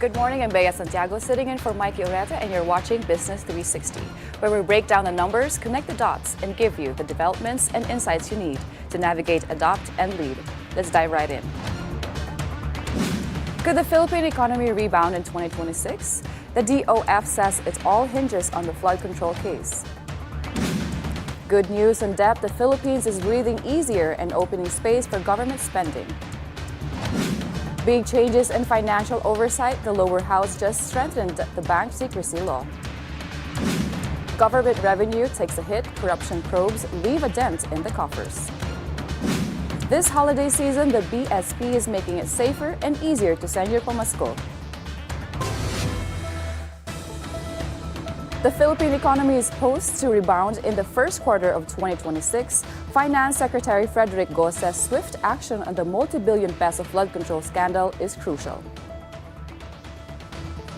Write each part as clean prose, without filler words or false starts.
Good morning, I'm Bea Santiago sitting in for Mike Oreta, and you're watching Business 360, where we break down the numbers, connect the dots, and give you the developments and insights you need to navigate, adopt, and lead. Let's dive right in. Could the Philippine economy rebound in 2026? The DOF says it all hinges on the flood control case. Good news on debt, the Philippines is breathing easier and opening space for government spending. Big changes in financial oversight, the lower house just strengthened the bank secrecy law. Government revenue takes a hit, corruption probes leave a dent in the coffers. This holiday season, the BSP is making it safer and easier to send your pamasko. The Philippine economy is poised to rebound in the first quarter of 2026. Finance Secretary Frederick Go says swift action on the multi-billion peso flood control scandal is crucial.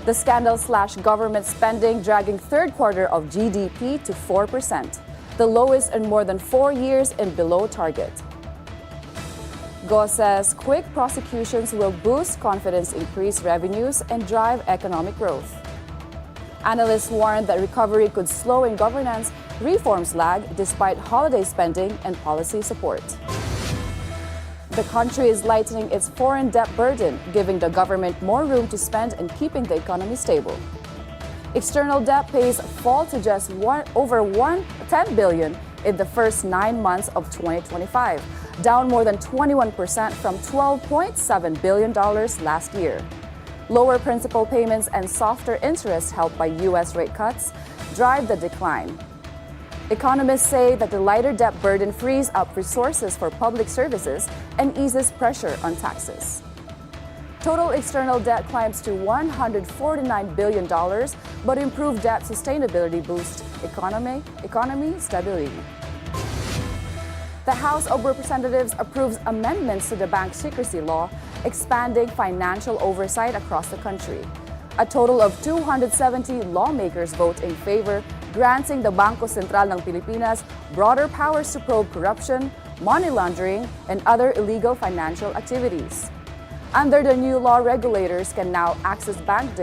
The scandal slashed government spending, dragging third quarter of GDP to 4%, the lowest in more than 4 years and below target. Go says quick prosecutions will boost confidence, increase revenues, and drive economic growth. Analysts warned that recovery could slow in governance, reforms lag despite holiday spending and policy support. The country is lightening its foreign debt burden, giving the government more room to spend and keeping the economy stable. External debt pace fall to just over 10 billion in the first 9 months of 2025, down more than 21% from $12.7 billion last year. Lower principal payments and softer interest helped by U.S. rate cuts drive the decline. Economists say that the lighter debt burden frees up resources for public services and eases pressure on taxes. Total external debt climbs to $149 billion, but improved debt sustainability boosts economy stability. The House of Representatives approves amendments to the bank secrecy law, expanding financial oversight across the country. A total of 270 lawmakers vote in favor, granting the Bangko Sentral ng Pilipinas broader powers to probe corruption, money laundering, and other illegal financial activities. Under the new law, regulators can now access bank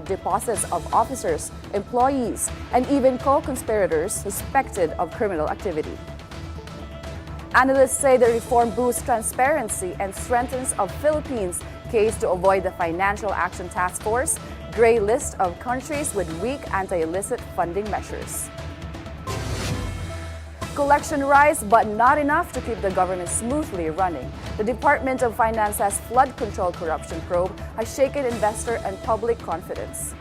deposits of officers, employees, and even co-conspirators suspected of criminal activity. Analysts say the reform boosts transparency and strengthens of Philippines' case to avoid the Financial Action Task Force gray list of countries with weak anti-illicit funding measures. Collection rise, but not enough to keep the government smoothly running. The Department of Finance's flood control corruption probe has shaken investor and public confidence.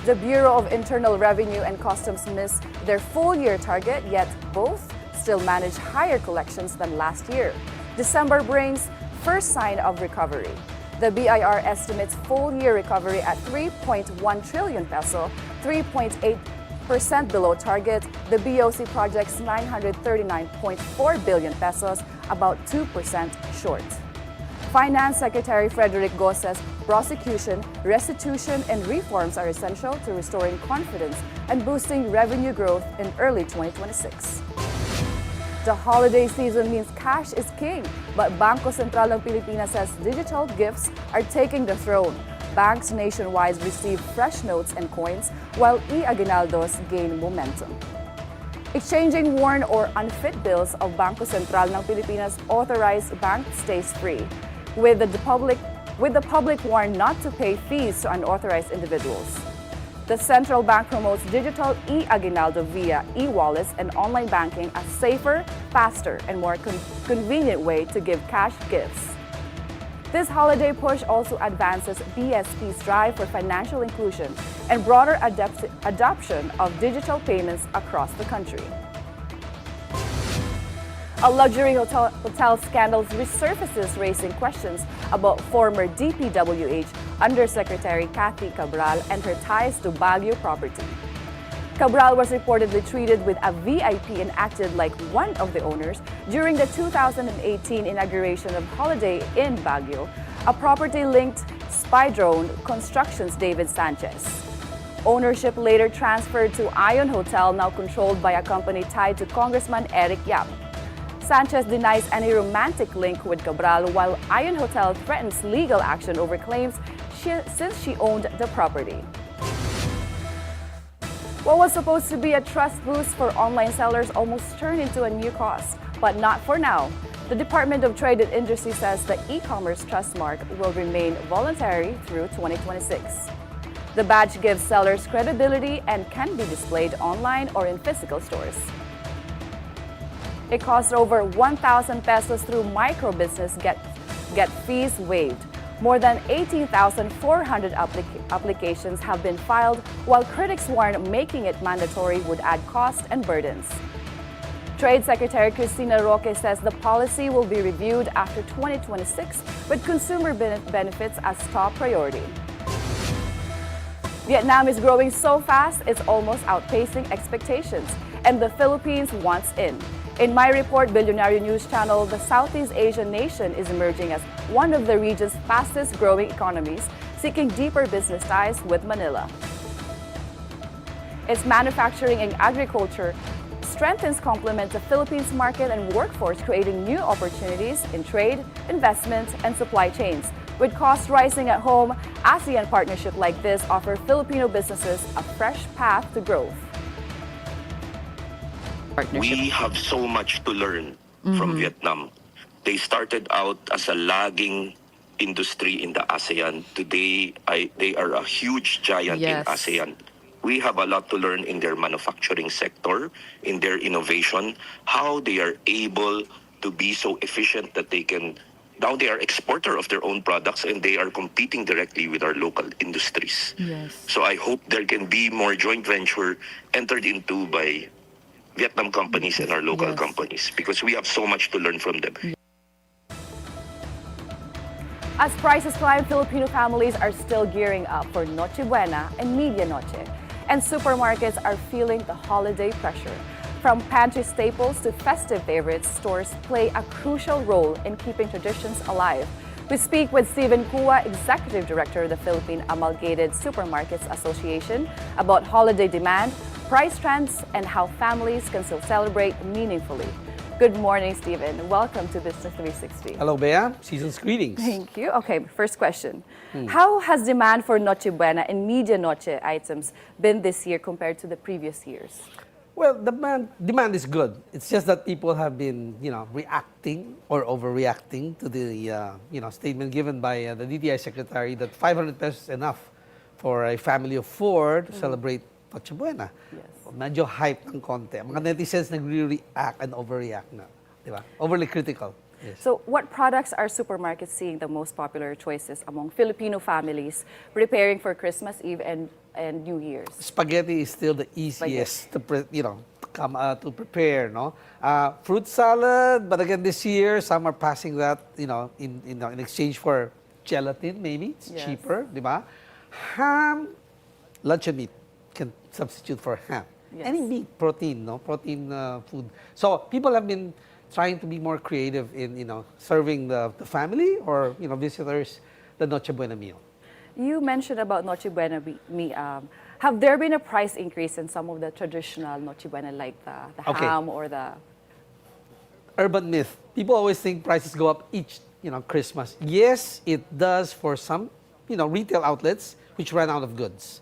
The Bureau of Internal Revenue and Customs missed their full-year target, yet both still manage higher collections than last year. December brings first sign of recovery. The BIR estimates full-year recovery at 3.1 trillion peso, 3.8% below target. The BOC projects 939.4 billion pesos, about 2% short. Finance Secretary Frederick Go says prosecution, restitution, and reforms are essential to restoring confidence and boosting revenue growth in early 2026. The holiday season means cash is king, but Bangko Sentral ng Pilipinas says digital gifts are taking the throne. Banks nationwide receive fresh notes and coins, while e-aguinaldos gain momentum. Exchanging worn or unfit bills of Bangko Sentral ng Pilipinas authorized bank stays free, with the public warned not to pay fees to unauthorized individuals. The central bank promotes digital e-aguinaldo via e-wallets and online banking as safer, faster, and more convenient way to give cash gifts. This holiday push also advances BSP's drive for financial inclusion and broader adoption of digital payments across the country. A luxury hotel scandal resurfaces, raising questions about former DPWH Undersecretary Cathy Cabral and her ties to Baguio property. Cabral was reportedly treated with a VIP and acted like one of the owners during the 2018 inauguration of Holiday Inn Baguio, a property-linked spy drone Constructions David Sanchez. Ownership later transferred to Ion Hotel, now controlled by a company tied to Congressman Eric Yap. Sanchez denies any romantic link with Cabral, while Ion Hotel threatens legal action over claims since she owned the property. What was supposed to be a trust boost for online sellers almost turned into a new cost, but not for now. The Department of Trade and Industry says the e-commerce trust mark will remain voluntary through 2026. The badge gives sellers credibility and can be displayed online or in physical stores. It costs over 1,000 pesos through microbusiness get fees waived. More than 18,400 applications have been filed, while critics warn making it mandatory would add cost and burdens. Trade Secretary Cristina Roque says the policy will be reviewed after 2026 with consumer benefits as top priority. Vietnam is growing so fast it's almost outpacing expectations, and the Philippines wants in. In my report, Bilyonaryo News Channel, the Southeast Asian nation is emerging as one of the region's fastest growing economies, seeking deeper business ties with Manila. Its manufacturing and agriculture strengthens complement the Philippines market and workforce, creating new opportunities in trade, investment, and supply chains. With costs rising at home, ASEAN partnerships like this offer Filipino businesses a fresh path to growth. We have so much to learn from Vietnam. They started out as a lagging industry in the ASEAN. Today, they are a huge giant in ASEAN. We have a lot to learn in their manufacturing sector, in their innovation, how they are able to be so efficient that they can. Now they are exporter of their own products and they are competing directly with our local industries. So I hope there can be more joint venture entered into by Vietnam companies and our local companies, because we have so much to learn from them. As prices climb, Filipino families are still gearing up for Noche Buena and Media Noche, and supermarkets are feeling the holiday pressure. From pantry staples to festive favorites, stores play a crucial role in keeping traditions alive. We speak with Steven Kua, Executive Director of the Philippine Amalgamated Supermarkets Association, about holiday demand, price trends, and how families can still celebrate meaningfully. Good morning, Steven. Welcome to Business 360. Hello, Bea. Season's greetings. Thank you. Okay, first question. How has demand for Noche Buena and Media Noche items been this year compared to the previous years? Well, demand is good. It's just that people have been, reacting or overreacting to the, statement given by the DTI Secretary that 500 pesos is enough for a family of 4 to celebrate Noche Buena. Yes. Medyo hype ng konti. Mga netizens nagre-react and overreact na. Diba? Overly critical. Yes. So what products are supermarkets seeing the most popular choices among Filipino families preparing for Christmas Eve and New Year's? Spaghetti is still the easiest to prepare, no? Fruit salad, but again this year some are passing that, in exchange for gelatin maybe. It's cheaper, diba? Ham, luncheon meat can substitute for ham. Yes. Any meat, protein, no? Protein food. So people have been trying to be more creative in, serving the family or, visitors the Noche Buena meal. You mentioned about Noche Buena. Have there been a price increase in some of the traditional Noche Buena, like the ham or the... Urban myth. People always think prices go up each, Christmas. Yes, it does for some, retail outlets which run out of goods.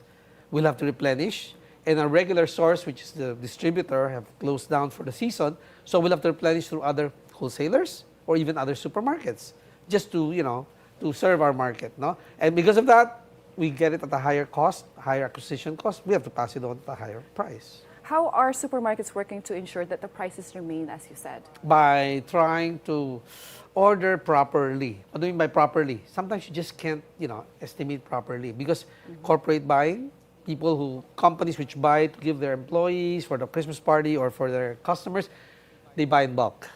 We'll have to replenish. And our regular source, which is the distributor, have closed down for the season. So we'll have to replenish through other wholesalers or even other supermarkets just to, to serve our market, no? And because of that, we get it at a higher cost, higher acquisition cost. We have to pass it on at a higher price. How are supermarkets working to ensure that the prices remain, as you said? By trying to order properly. What do you mean by properly? Sometimes you just can't, estimate properly because corporate buying, companies which buy to give their employees for the Christmas party or for their customers, they buy in bulk.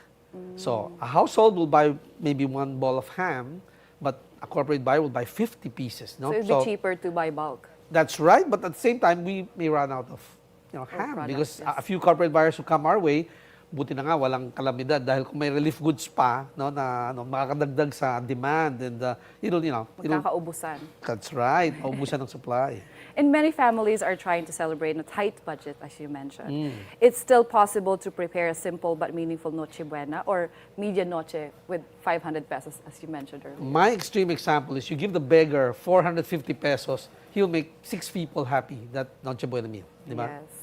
So a household will buy maybe 1 ball of ham, but a corporate buyer will buy 50 pieces. No? So it would be cheaper to buy bulk. That's right, but at the same time, we may run out of ham products, because a few corporate buyers who come our way buti na nga walang kalamidad dahil kung may relief goods pa, no, na makakadagdag sa demand and Kakaubusan. That's right, maubusan ng supply. And many families are trying to celebrate in a tight budget, as you mentioned. It's still possible to prepare a simple but meaningful Noche Buena or Media Noche with 500 pesos, as you mentioned earlier. My extreme example is you give the beggar 450 pesos, he'll make 6 people happy that Noche Buena meal. Diba? Yes.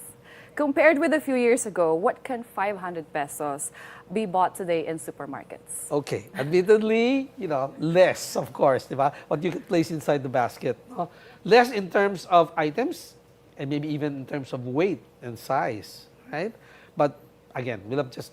Compared with a few years ago, what can 500 pesos be bought today in supermarkets? Okay, admittedly, less, of course, diba? What you could place inside the basket. No? Less in terms of items, and maybe even in terms of weight and size, right? But again, we'll have just,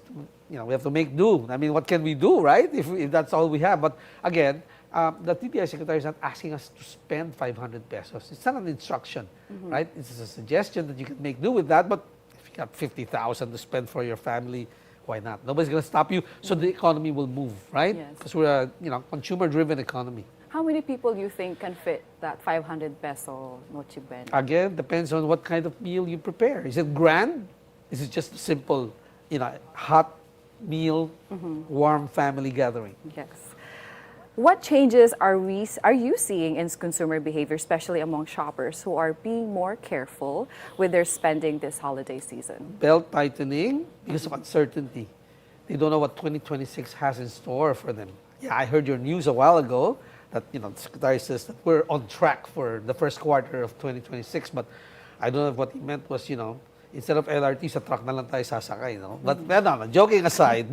we have to make do. I mean, what can we do, right? If that's all we have. But again, the TTI secretary is not asking us to spend 500 pesos. It's not an instruction, right? It's a suggestion that you can make do with that. But if you got 50,000 to spend for your family, why not? Nobody's going to stop you. So the economy will move, right? Because we're a consumer-driven economy. How many people do you think can fit that 500 peso Noche Buena? Again, depends on what kind of meal you prepare. Is it grand? Is it just a simple, hot meal, warm family gathering? Yes. What changes are you seeing in consumer behavior, especially among shoppers who are being more careful with their spending this holiday season? Belt tightening because of uncertainty. They don't know what 2026 has in store for them. Yeah, I heard your news a while ago that the secretary says that we're on track for the first quarter of 2026, but I don't know if what he meant was, instead of LRT, sa truck na lang tayo sasakay, But no, joking aside,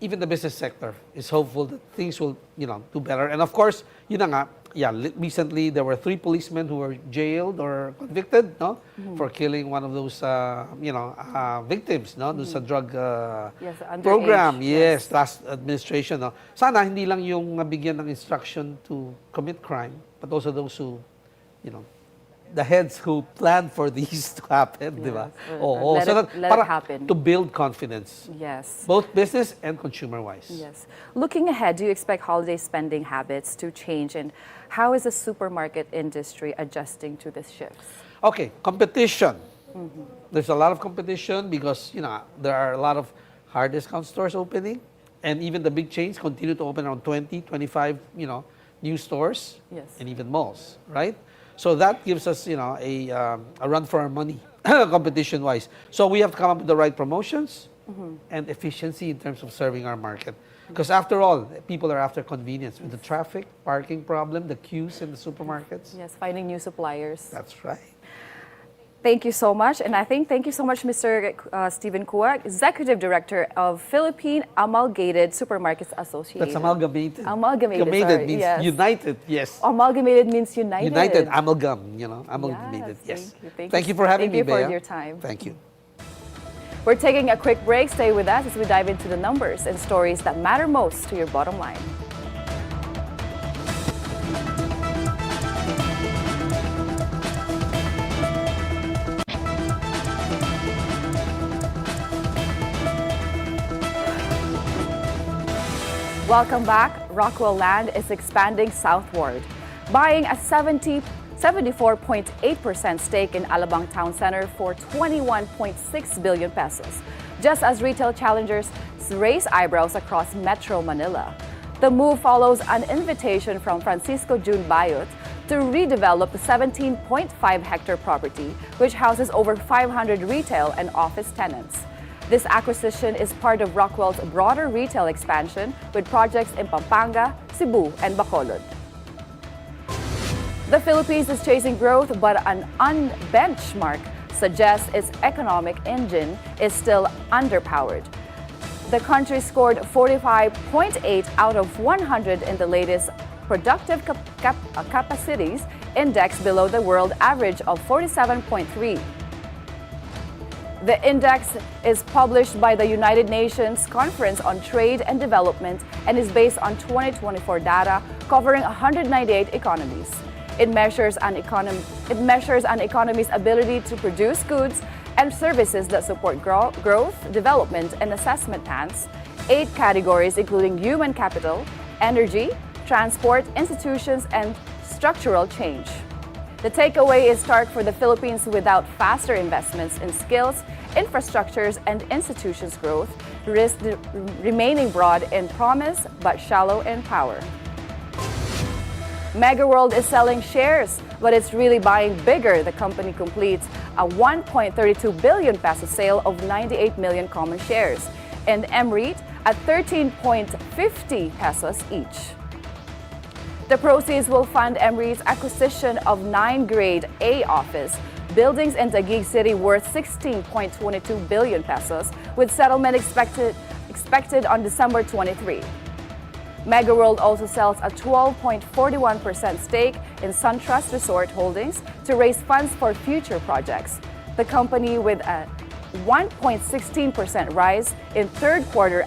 even the business sector is hopeful that things will, do better. And of course, recently there were 3 policemen who were jailed or convicted, for killing one of those, victims, those sa drug program. Yes, last administration. Sana hindi lang yung nabigyan ng instruction to commit crime, but also those who, the heads who planned for these to happen, di ba? Let it happen. To build confidence. Yes. Both business and consumer-wise. Yes. Looking ahead, do you expect holiday spending habits to change, and how is the supermarket industry adjusting to this shift? Okay, competition. There's a lot of competition because, there are a lot of hard discount stores opening, and even the big chains continue to open around 20, 25, new stores, and even malls, right? So that gives us, a run for our money, competition-wise. So we have to come up with the right promotions and efficiency in terms of serving our market. Because after all, people are after convenience. With the traffic, parking problem, the queues in the supermarkets. Yes, finding new suppliers. That's right. Thank you so much. And thank you so much, Mr. Stephen Kua, Executive Director of Philippine Amalgamated Supermarkets Association. That's amalgamated. Amalgamated, Amalgamated means yes. united, yes. Amalgamated means united. United, amalgam, amalgamated, yes. Thank you for having me, Bea. Thank you for your time. Thank you. We're taking a quick break. Stay with us as we dive into the numbers and stories that matter most to your bottom line. Welcome back. Rockwell Land is expanding southward, buying a 74.8% stake in Alabang Town Center for 21.6 billion pesos, just as retail challengers raise eyebrows across Metro Manila. The move follows an invitation from Francisco June Bayot to redevelop the 17.5-hectare property, which houses over 500 retail and office tenants. This acquisition is part of Rockwell's broader retail expansion with projects in Pampanga, Cebu, and Bacolod. The Philippines is chasing growth, but an unbenchmark suggests its economic engine is still underpowered. The country scored 45.8 out of 100 in the latest Productive Capacities Index, below the world average of 47.3. The index is published by the United Nations Conference on Trade and Development and is based on 2024 data covering 198 economies. It measures an economy's ability to produce goods and services that support growth, development, and assessment plans, 8 categories including human capital, energy, transport, institutions, and structural change. The takeaway is stark for the Philippines. Without faster investments in skills, infrastructures, and institutions growth, risk remaining broad in promise but shallow in power. Megaworld is selling shares, but it's really buying bigger. The company completes a 1.32 billion peso sale of 98 million common shares, and MREIT at 13.50 pesos each. The proceeds will fund MREIT's acquisition of 9 Grade A office buildings in Taguig City worth 16.22 billion pesos, with settlement expected on December 23. Megaworld also sells a 12.41% stake in SunTrust Resort Holdings to raise funds for future projects. The company, with a 1.16% rise in third quarter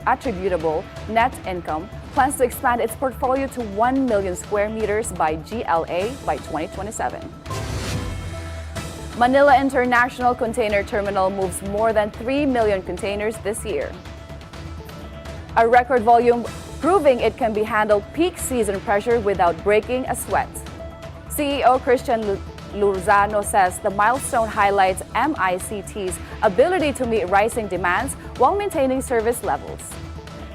attributable net income, plans to expand its portfolio to 1 million square meters by GLA by 2027. Manila International Container Terminal moves more than 3 million containers this year. A record volume proving it can be handled peak season pressure without breaking a sweat. CEO Christian Luzano says the milestone highlights MICT's ability to meet rising demands while maintaining service levels.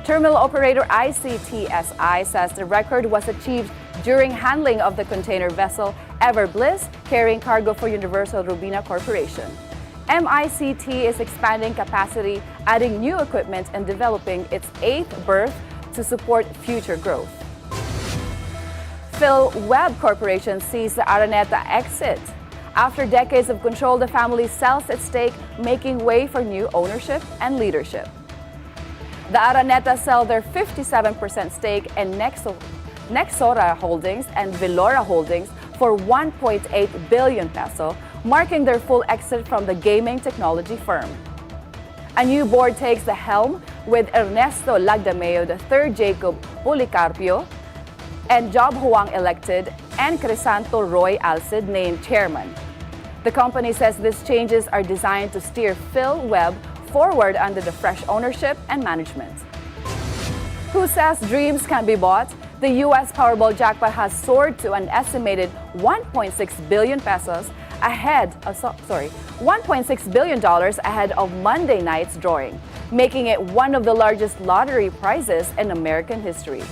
Terminal operator ICTSI says the record was achieved during handling of the container vessel Ever Bliss, carrying cargo for Universal Robina Corporation. MICT is expanding capacity, adding new equipment, and developing its 8th berth to support future growth. PhilWeb Corporation sees the Araneta exit. After decades of control, the family sells its stake, making way for new ownership and leadership. The Araneta sell their 57% stake in Nexora Holdings and Velora Holdings for 1.8 billion peso, marking their full exit from the gaming technology firm. A new board takes the helm with Ernesto Lagdameo III, Jacob Policarpio, and Job Huang elected, and Crisanto Roy Alcid named chairman. The company says these changes are designed to steer PhilWeb forward under the fresh ownership and management. Who says dreams can be bought? The U.S. Powerball jackpot has soared to an estimated 1.6 billion pesos $1.6 billion ahead of Monday night's drawing, making it one of the largest lottery prizes in American history.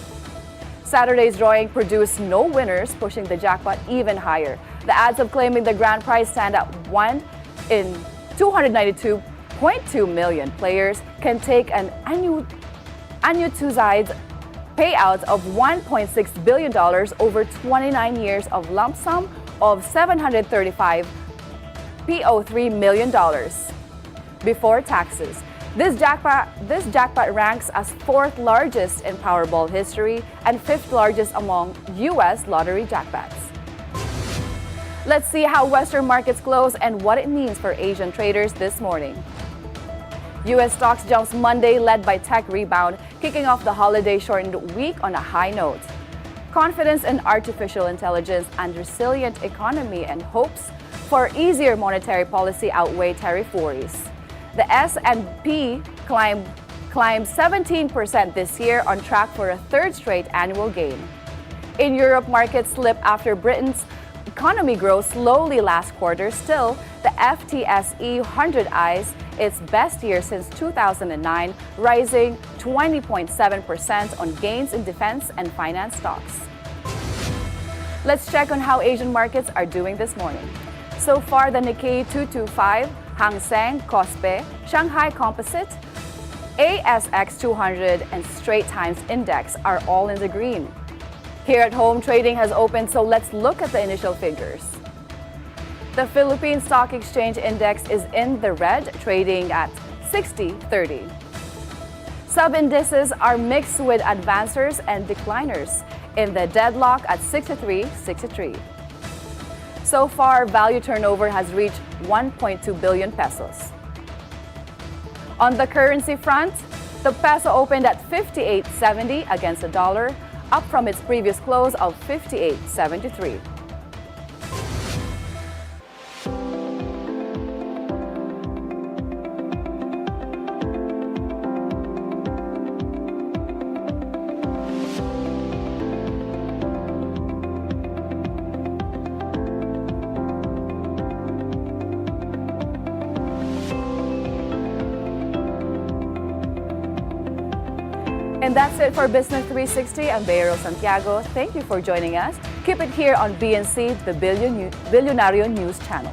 Saturday's drawing produced no winners, pushing the jackpot even higher. The odds of claiming the grand prize stand at 1 in 292.2 million. Players can take an annuitized payout of $1.6 billion over 29 years of lump sum of $735.03 million before taxes. This jackpot ranks as 4th largest in Powerball history and 5th largest among U.S. lottery jackpots. Let's see how Western markets close and what it means for Asian traders this morning. U.S. stocks jumps Monday, led by tech rebound, kicking off the holiday-shortened week on a high note. Confidence in artificial intelligence and resilient economy and hopes for easier monetary policy outweigh tariff worries. The S&P climbed 17% this year, on track for a 3rd straight annual gain. In Europe, markets slip after Britain's economy grows slowly last quarter. Still, the FTSE 100 eyes its best year since 2009, rising 20.7% on gains in defense and finance stocks. Let's check on how Asian markets are doing this morning. So far, the Nikkei 225, Hang Seng, Kospi, Shanghai Composite, ASX 200, and Straits Times Index are all in the green. Here at home, trading has opened, so let's look at the initial figures. The Philippine Stock Exchange Index is in the red, trading at 60.30. Sub-indices are mixed with advancers and decliners in the deadlock at 63.63. So far, value turnover has reached 1.2 billion pesos. On the currency front, the peso opened at 58.70 against the dollar, up from its previous close of 58.73. And that's it for Business 360. I'm Bea Rose Santiago. Thank you for joining us. Keep it here on BNC, the Bilyonaryo News Channel.